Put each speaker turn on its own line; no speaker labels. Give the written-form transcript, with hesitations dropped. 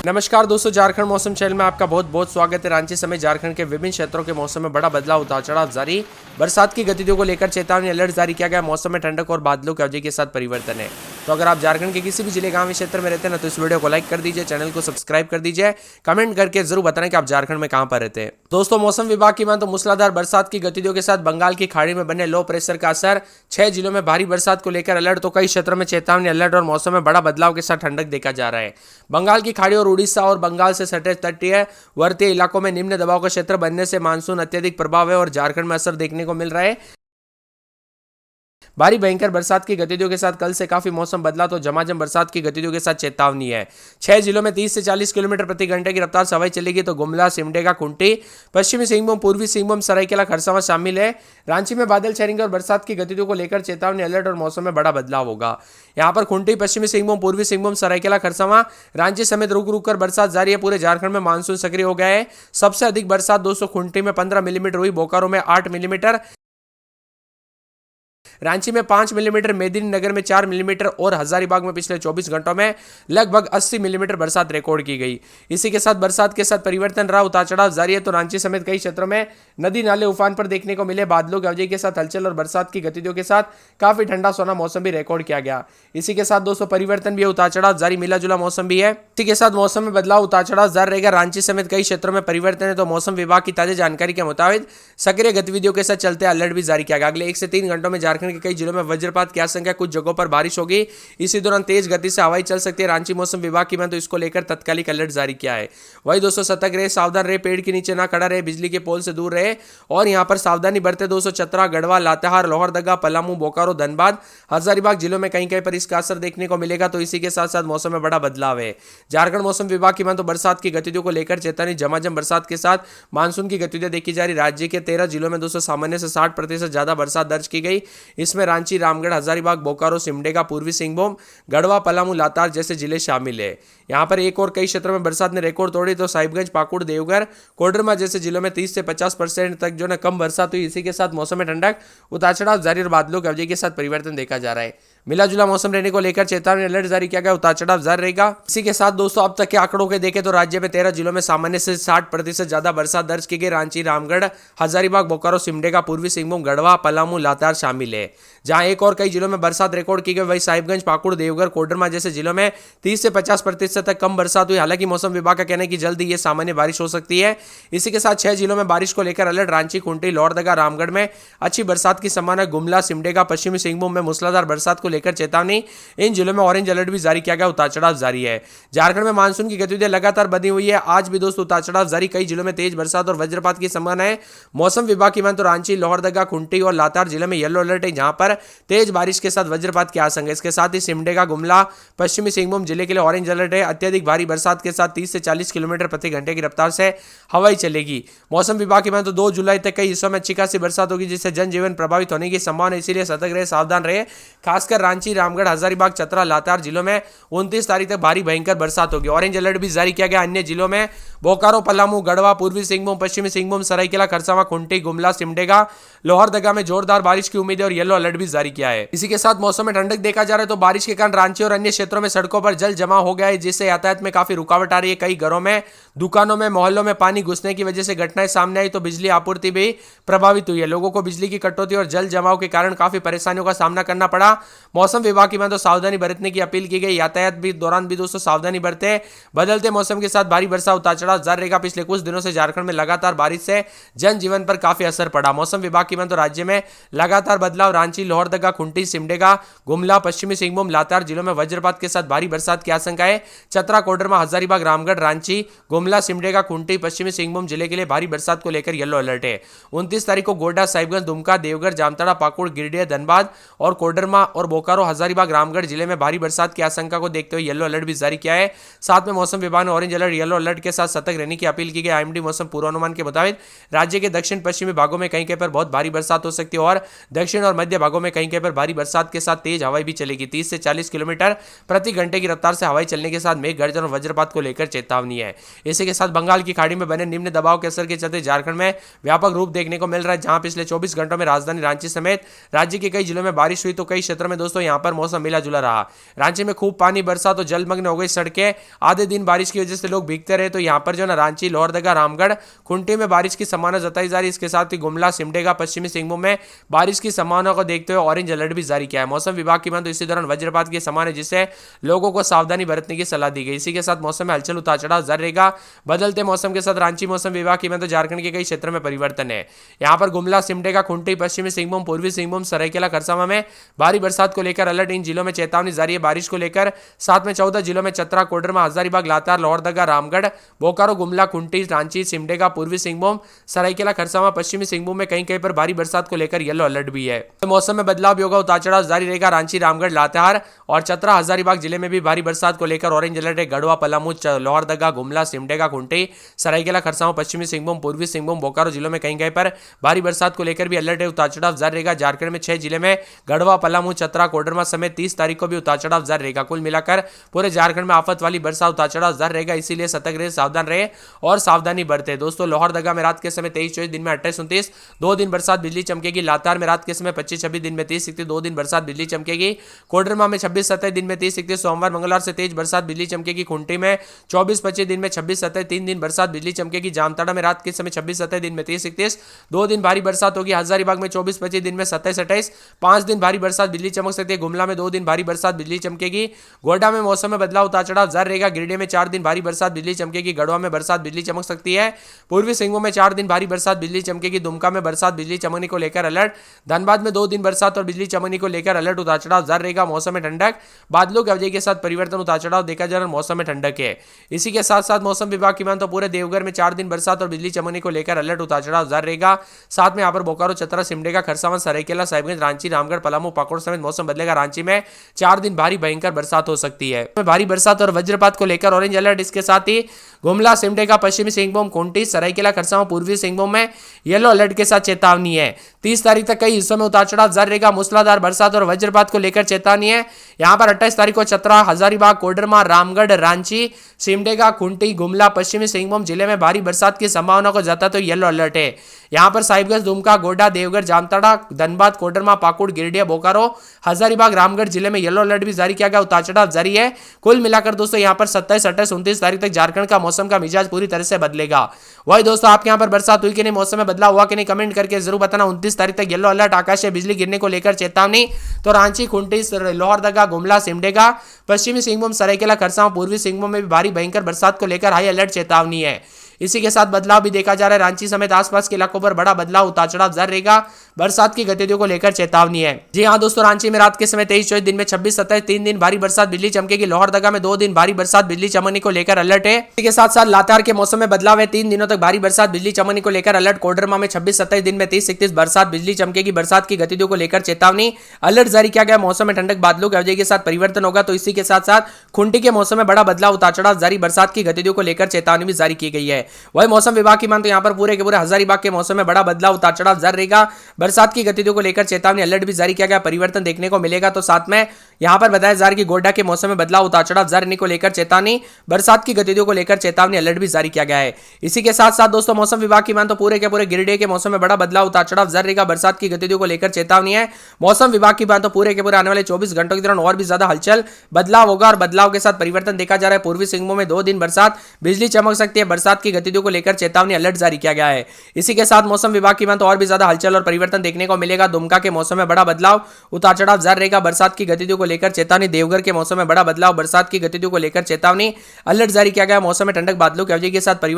नमस्कार दोस्तों, झारखंड मौसम चैनल में आपका बहुत बहुत स्वागत है। रांची समेत झारखंड के विभिन्न क्षेत्रों के मौसम में बड़ा बदलाव, उतार चढ़ाव जारी। बरसात की गतिविधियों को लेकर चेतावनी अलर्ट जारी किया गया। मौसम में ठंडक और बादलों की अवधि के साथ परिवर्तन है। तो अगर आप झारखंड के किसी भी जिले गांव क्षेत्र में रहते हैं ना, तो इस वीडियो को लाइक कर दीजिए, चैनल को सब्सक्राइब कर दीजिए, कमेंट करके जरूर बताएं कि आप झारखंड में कहां पर रहते हैं। दोस्तों, मौसम विभाग की माने तो मूसलाधार बरसात की गतिविधियों के साथ बंगाल की खाड़ी में बने लो प्रेशर का असर, 6 जिलों में भारी बरसात को लेकर अलर्ट। तो कई क्षेत्रों में चेतावनी अलर्ट और मौसम में बड़ा बदलाव के साथ ठंडक देखा जा रहा है। बंगाल की खाड़ी और उड़ीसा और बंगाल से सटे तटीय वर्तीय इलाकों में निम्न दबाव का क्षेत्र बनने से मानसून अत्यधिक प्रभाव है और झारखंड में असर देखने को मिल रहा है। भारी भयंकर बरसात की गतिविधियों के साथ कल से काफी मौसम बदला, तो झमाझम बरसात की गतिविधियों के साथ चेतावनी है। 6 जिलों में 30 से 40 किलोमीटर प्रति घंटे की रफ्तार से हवाएं चलेगी। तो गुमला, सिमडेगा, कुंटी, पश्चिमी सिंहभूम, पूर्वी सिंहभूम, सरायकेला, खरसावां शामिल है। रांची में बादल छाएंगे और बरसात की गतिविधियों को लेकर चेतावनी अलर्ट और मौसम में बड़ा बदलाव होगा। यहाँ पर खुंटी, पश्चिमी सिंहभूम, पूर्वी सिंहभूम, सरायकेला, खरसावां, रांची समेत रुक रुक कर बरसात जारी है। पूरे झारखंड में मानसून सक्रिय हो गया है। सबसे अधिक बरसात 200 खुंटी में 15 मिलीमीटर हुई, बोकारो में 8 मिलीमीटर, रांची में 5 मिलीमीटर, मेदिनीनगर में 4 मिलीमीटर और हजारीबाग में पिछले 24 घंटों में लगभग 80 मिलीमीटर बरसात रिकॉर्ड की गई। इसी के साथ बरसात के साथ परिवर्तन रहा, उतार चढ़ाव जारी है। तो रांची समेत कई क्षेत्रों में नदी नाले उफान पर देखने को मिले। बादलों की अवधि के साथ हलचल और बरसात की गतिविधियों के साथ काफी ठंडा सोना मौसम भी रिकॉर्ड किया गया। इसी के साथ दोस्तों परिवर्तन भी है, उतार चढ़ाव जारी, मिला जुला मौसम भी है। इसी के साथ मौसम में बदलाव, उतार चढ़ाव जारी रहेगा। रांची समेत कई क्षेत्रों में परिवर्तन है। तो मौसम विभाग की ताजा जानकारी के मुताबिक सक्रिय गतिविधियों के साथ चलते अलर्ट भी जारी किया गया। अगले 1 से 3 घंटों में झारखंड के कई जिलों में वज्रपात की आशंका, कुछ जगहों पर बारिश होगी। इसी दौरान तेज गति से हवाएं चल सकती है। रांची मौसम विभाग की माने तो इसको लेकर तत्कालिक अलर्ट जारी किया है। वही दोस्तों सतर्क रहे, सावधान रहे, पेड़ के नीचे ना खड़ा रहे, बिजली के पोल से दूर रहे और यहां पर सावधानी बरते। दोस्तों चतरा, गढ़वा, लातेहार, लोहरदगा, पलामू, बोकारो, धनबाद, हजारीबाग जिलों में कहीं कहीं पर इसका असर देखने को मिलेगा। तो इसी के साथ साथ मौसम में बड़ा बदलाव है। झारखंड मौसम विभाग की माने तो बरसात की गतिविधियों को लेकर चेतावनी, झमाझम बरसात के साथ मानसून की गतिविधियां देखी जा रही। राज्य के 13 जिलों में दोस्तों सामान्य से 60% ज्यादा बरसात दर्ज की गई। इसमें रांची, रामगढ़, हजारीबाग, बोकारो, सिमडेगा, पूर्वी सिंहभूम, गढ़वा, पलामू, लातार जैसे जिले शामिल है। यहां पर एक और कई क्षेत्रों में बरसात ने रिकॉर्ड तोड़ी। तो साहिबगंज, पाकुड़, देवघर, कोडरमा जैसे जिलों में 30 से 50% तक जो है कम बरसात हुई। इसी के साथ मौसम में ठंडक, उतार चढ़ाव जारी और बादलों की अवधि के साथ परिवर्तन देखा जा रहा है। मिला जुला मौसम रहने को लेकर चेतावनी अलर्ट जारी किया गया, उतार चढ़ाव जारी रहेगा। इसी के साथ दोस्तों अब तक के आंकड़ों के देखें तो राज्य में 13 जिलों में सामान्य से 60% ज्यादा बरसात दर्ज की गई। रांची, रामगढ़, हजारीबाग, बोकारो, सिमडेगा, पूर्वी सिंहभूम, गढ़वा, पलामू, लातार शामिल है। जहां एक और कई जिलों में बरसात रिकॉर्ड की गई, वही साहिबगंज, पाकुड़, देवघर, कोडरमा जैसे जिलों में 30 से 50% तक कम बरसात हुई। हालांकि मौसम विभाग का कहना है कि जल्द ही ये सामान्य बारिश हो सकती है। इसी के साथ 6 जिलों में बारिश को लेकर अलर्ट। रांची, खुंटी, लोहरदगा, रामगढ़ में अच्छी बरसात की संभावना। गुमला, सिमडेगा, पश्चिमी सिंहभूम में मूसलाधार बरसात को लेकर चेतावनी। इन जिलों में ऑरेंज अलर्ट भी जारी किया गया, उतार चढ़ाव जारी है। झारखंड में मानसून की गतिविधियां लगातार बनी हुई है। आज भी दोस्तों उतार चढ़ाव जारी, कई जिलों में तेज बरसात और वज्रपात की संभावना है। मौसम विभाग की माने तो रांची, लोहरदगा, खुंटी और लातार जिले में येलो अलर्ट है, जहां पर तेज बारिश के साथ वज्रपात की आशंका है। इसके साथ ही सिमडेगा, गुमला, पश्चिमी सिंहभूम जिले के लिए ऑरेंज अलर्ट है। अत्यधिक भारी बरसात के साथ 30 से 40 किलोमीटर प्रति घंटे की रफ्तार से हवाई चलेगी। मौसम विभाग की माने तो 2 जुलाई तक कई हिस्सों में अच्छी खासी बरसात होगी, जिससे जनजीवन प्रभावित होने की संभावना। इसीलिए सतर्क रहे, सावधान रहे। खासकर रांची, रामगढ़, हजारीबाग, चतरा, लातार जिलों में 29 तारीख तक भारी भयंकर बरसात होगी। ऑरेंज अलर्ट भी जारी किया गया। अन्य जिलों में बोकारो, पलामू, गढ़वा, पूर्वी सिंहभूम, पश्चिमी सिंहभूम, सरायकेला, खरसावां, खुंटी, गुमला, सिमडेगा, लोहरदगा में जोरदार बारिश की उम्मीद है और येलो अलर्ट भी जारी किया है। इसी के साथ मौसम में ठंडक देखा जा रहा है। तो बारिश के कारण रांची और अन्य क्षेत्रों में सड़कों पर जल जमा हो गया है, जिससे यातायात में काफी रुकावट आ रही है। कई घरों में, दुकानों में, मोहल्लों में पानी घुसने की वजह से घटनाएं सामने आई। तो बिजली आपूर्ति भी प्रभावित हुई है। लोगों को बिजली की कटौती और जल जमाव के कारण काफी परेशानियों का सामना करना पड़ा। मौसम विभाग की माने तो सावधानी बरतने की अपील की गई। यातायात भी दौरान भी दोस्तों सावधानी बरते। बदलते मौसम के साथ भारी बरसात, उतार चढ़ाव जारी रहेगा। पिछले कुछ दिनों से झारखंड में लगातार बारिश से जनजीवन पर काफी असर पड़ा। मौसम विभाग की माने तो राज्य में लगातार बदलाव। रांची, लोहरदगा, खुंटी, सिमडेगा, गुमला, पश्चिमी सिंहभूम, लातार जिलों में वज्रपात के साथ भारी बरसात की आशंका है। चतरा, कोडरमा, हजारीबाग, रामगढ़, रांची, गुमला, सिमडेगा, खुंटी, पश्चिमी सिंहभूम जिले के लिए भारी बरसात को लेकर येलो अलर्ट है। 29 तारीख को गोड्डा, साहिबगंज, दुमका, देवघर, जामताड़ा, पाकुड़, गिरिडीह, धनबाद और कोडरमा और बोकारो, हजारीबाग, रामगढ़ जिले में भारी बरसात की आशंका को देखते हुए येलो अलर्ट भी जारी किया है। साथ में मौसम विभाग ने ऑरेंज अलर्ट, येलो अलर्ट के साथ सतर्क रहने की अपील की गई। आईएमडी मौसम पूर्वानुमान के मुताबिक राज्य के दक्षिण पश्चिमी भागों में कहीं कहीं पर बहुत भारी बरसात हो सकती है और दक्षिण और मध्य भागों में कहीं कहीं पर भारी बरसात के साथ तेज हवाएं भी चलेगी। 30 से 40 किलोमीटर प्रति घंटे की रफ्तार से हवाएं चलने के साथ मेघ गर्जन और वज्रपात को लेकर चेतावनी है। इसी के साथ बंगाल की खाड़ी में बने निम्न दबाव के असर के चलते झारखंड में व्यापक रूप देखने को मिल रहा है, जहां पिछले 24 घंटों में राजधानी रांची समेत राज्य के कई जिलों में बारिश हुई तो कई क्षेत्रों में दोस्तों यहां पर मौसम मिला जुला रहा। रांची में खूब पानी बरसा तो जलमग्न हो गई सड़कें, आधे दिन बारिश की वजह से लोग भीगते रहे। तो यहां पर जो ना रांची, लोहरदगा, रामगढ़, खुंटी में बारिश की संभावना जताई जा रही है। इसके साथ ही गुमला, सिमडेगा, पश्चिमी सिंहभूम में बारिश की संभावना को देखते हुए ऑरेंज अलर्ट भी जारी किया है। मौसम विभाग की माने तो इसी दौरान वज्रपात की संभावना है, जिससे लोगों को सावधानी बरतने की सलाह दी गई। इसी के साथ मौसम में हलचल उतार चढ़ाव जारी रहेगा। बदलते मौसम के साथ रांची मौसम विभाग की माने तो झारखंड के कई क्षेत्रों में परिवर्तन है। यहां पर गुमला, सिमडेगा, खुंटी, पश्चिमी सिंहभूम, पूर्वी सिंहभूम, सरायकेला, खरसावां में भारी बरसात को लेकर अलर्ट। इन जिलों में चेतावनी जारी है बारिश को लेकर। साथ में 14 जिलों में चतरा, कोडरमा, हजारीबाग, लातेहार, लोहरदगा, रामगढ़, बोकारो, गुमला, खुंटी, रांची, सिमडेगा, पूर्वी सिंहभूम, सरायकेला, खरसावां, पश्चिमी सिंहभूम में कहीं कहीं पर भारी बरसात को लेकर येलो अलर्ट भी है। तो मौसम में बदलाव भी होगा, उतार चढ़ाव जारी रहेगा। रांची, रामगढ़, लातेहार और चतरा, हजारीबाग जिले में भी भारी बरसात को लेकर ऑरेंज अलर्ट है। गढ़वा, पलामू, लोहरदगा, गुमला, सिमडेगा, खुंटी, सरायकेला, खरसावां, पश्चिमी सिंहभूम, पूर्वी सिंहभूम, बोकारो जिलों में कहीं कहीं पर भारी बरसात को लेकर भी अलर्ट है। उतार चढ़ाव जारी रहेगा। झारखंड में 6 जिले में गढ़वा, पलामू, चतरा, कोडरमा समेत 30 तारीख को भी उतार चढ़ाव जारी रहेगा। कुल मिलाकर पूरे झारखंड में आफत वाली बरसात, उतार चढ़ाव जारी रहेगा। इसीलिए सतर्क रहे, सावधान रहे और सावधानी बरते। दोस्तों लोहरदगा में रात के समय 23-24, दिन में 28-29, 2 दिन बरसात बिजली चमकेगी। लातेहार में रात के समय 25-26, दिन में 30-31, 2 दिन बरसात बिजली चमकेगी। कोडरमा में 26-27, दिन में 30-31, सोमवार मंगलवार से तेज बरसात बिजली चमकेगी। खुंटी में 24-25, दिन में 26-27, 3 दिन बरसात बिजली चमकेगी। जामताड़ा में रात के समय 26-27, दिन में 30-31, 2 दिन भारी बरसात होगी। हजारीबाग में 24-25, दिन में 27-28, 5 दिन भारी बरसात बिजली चमक सकती है। गुमला में 2 दिन भारी बरसात बिजली चमकेगी। गोड्डा में मौसम में बदलाव, उतार चढ़ाव जारी रहेगा। गिरिडीह में 4 दिन भारी बरसात बिजली चमकेगी। गढ़वा में बरसात बिजली चमक सकती है। पूर्वी सिंहभूम में 4 दिन भारी बरसात बिजली चमकेगी। दुमका में बरसात बिजली चमकने को लेकर अलर्ट। धनबाद में 2 दिन बरसात और बिजली चमकने को लेकर अलर्ट। उतार चढ़ाव जारी रहेगा। मौसम में ठंडक, बादलों की अवधि के साथ परिवर्तन, उतार चढ़ाव देखा जा रहा है। मौसम में ठंडक है। इसी के साथ साथ मौसम विभाग की माने तो पूरे देवघर में 4 दिन बरसात और बिजली चमकने को लेकर अलर्ट, उतार चढ़ाव जारी रहेगा। साथ में यहाँ पर बोकारो, चतरा, सिमडेगा, खरसावां, सरायकेला, साहिबगंज, रांची, रामगढ़, पलामू, पाकुड़ समेत मौसम बदलेगा। रांची में 4 दिन भारी भयंकर बरसात हो सकती है। भारी बरसात और वज्रपात को लेकर ऑरेंज अलर्ट। इसके साथ ही गुमला, सिमडेगा, पश्चिमी सिंहभूम, खुंटी, सरायकेला, खरसावां, पूर्वी सिंहभूम में येलो अलर्ट के साथ चेतावनी है। 30 तारीख तक कई हिस्सों में उतार चढ़ाव जारी रहेगा। मूसलाधार बरसात और वज्रपात को लेकर चेतावनी है। यहां पर 28 तारीख को चतरा, हजारीबाग, कोडरमा, रामगढ़, रांची, सिमडेगा, खुंटी, गुमला, पश्चिमी सिंहभूम जिले में भारी बरसात की संभावना को जताते हुए येलो अलर्ट है। यहां पर साहिबगंज, दुमका, गोड्डा, देवघर, जामताड़ा, धनबाद, कोडरमा, पाकुड़, गिरिडीह, बोकारो, हजारीबाग, रामगढ़ जिले में येलो अलर्ट भी जारी किया गया। उतार चढ़ाव जारी है। कुल मिलाकर दोस्तों यहां पर 27, 28, 29 तारीख तक झारखंड का मौसम का मिजाज पूरी तरह से बदलेगा। वही दोस्तों आपके यहां पर बरसात हुई कि नहीं, मौसम में बदलाव हुआ कि नहीं, कमेंट करके जरूर बताना। 29 तारीख तक येलो अलर्ट, आकाशीय बिजली गिरने को लेकर चेतावनी। तो रांची, खुंटी, लोहरदगा, गुमला, सिमडेगा, पश्चिमी सिंहभूम, सरायकेला, खरसावां, पूर्वी सिंहभूम में भी भारी भयंकर बरसात को लेकर हाई अलर्ट चेतावनी है। इसी के साथ बदलाव भी देखा जा रहा है। रांची समेत आसपास के इलाकों पर बड़ा बदलाव, उतार चढ़ाव जारी रहेगा। बरसात की गतिविधियों को लेकर चेतावनी है। जी हां दोस्तों, रांची में रात के समय 23-24, दिन में 26-27, 3 दिन भारी बरसात बिजली चमकेगी। लोहरदगा में 2 दिन भारी बरसात बिजली चमकने को लेकर अलर्ट है। इसी के साथ साथ लातेहार के मौसम में बदलाव है। 3 दिनों तक भारी बरसात बिजली चमकने को लेकर अलर्ट। कोडरमा में 26-27, दिन में 30-31 बरसात बिजली चमकेगी। बरसात की गतिविधियों को लेकर चेतावनी, अलर्ट जारी किया गया। मौसम में ठंडक, बादलों की अवधि के साथ परिवर्तन होगा। तो इसी के साथ साथ खुंटी के मौसम में बड़ा बदलाव, उतार चढ़ाव जारी। बरसात की गतिविधियों को लेकर चेतावनी भी जारी की गई है। वही मौसम विभाग की मान तो यहां पर पूरे के पूरे हजारीबाग के मौसम में बड़ा बदलाव, उतार चढ़ाव जारी रहेगा। बरसात की गतिविधियों को लेकर चेतावनी, अलर्ट भी जारी किया गया। परिवर्तन देखने को मिलेगा। तो साथ में यहां पर बताया जा रहा है कि गोड्डा के मौसम में बदलाव, उतार चढ़ाव जारी रहने को लेकर चेतावनी। बरसात की गतिविधियों को लेकर चेतावनी, अलर्ट भी जारी किया गया है। इसी के साथ साथ दोस्तों मौसम विभाग की मान तो पूरे के पूरे गिरिडीह के मौसम में बड़ा बदलाव, उतार चढ़ाव जारी रहेगा। बरसात की गतिविधियों को लेकर चेतावनी है। मौसम विभाग की बात तो पूरे के पूरे आने वाले 24 घंटों के दौरान और भी ज्यादा हलचल, बदलाव होगा और बदलाव के साथ परिवर्तन देखा जा रहा है। पूर्वी सिंहभूम में 2 दिन बरसात बिजली चमक सकती है। बरसात की गतिविधियों को लेकर चेतावनी, अलर्ट जारी किया गया है। इसी के साथ मौसम विभाग की बात तो और भी ज्यादा हलचल और परिवर्तन देखने को मिलेगा। दुमका के मौसम में बड़ा बदलाव, उतार चढ़ाव जारी रहेगा। बरसात की गतिविधियों को लेकर चेतावनी। देवघर के मौसम में बड़ा बदलाव, बरसात की गतिविधियों को लेकर चेतावनी, अलर्ट जारी किया गया। मौसम में ठंडक, बादलों की अवधि के साथ परिवर्तन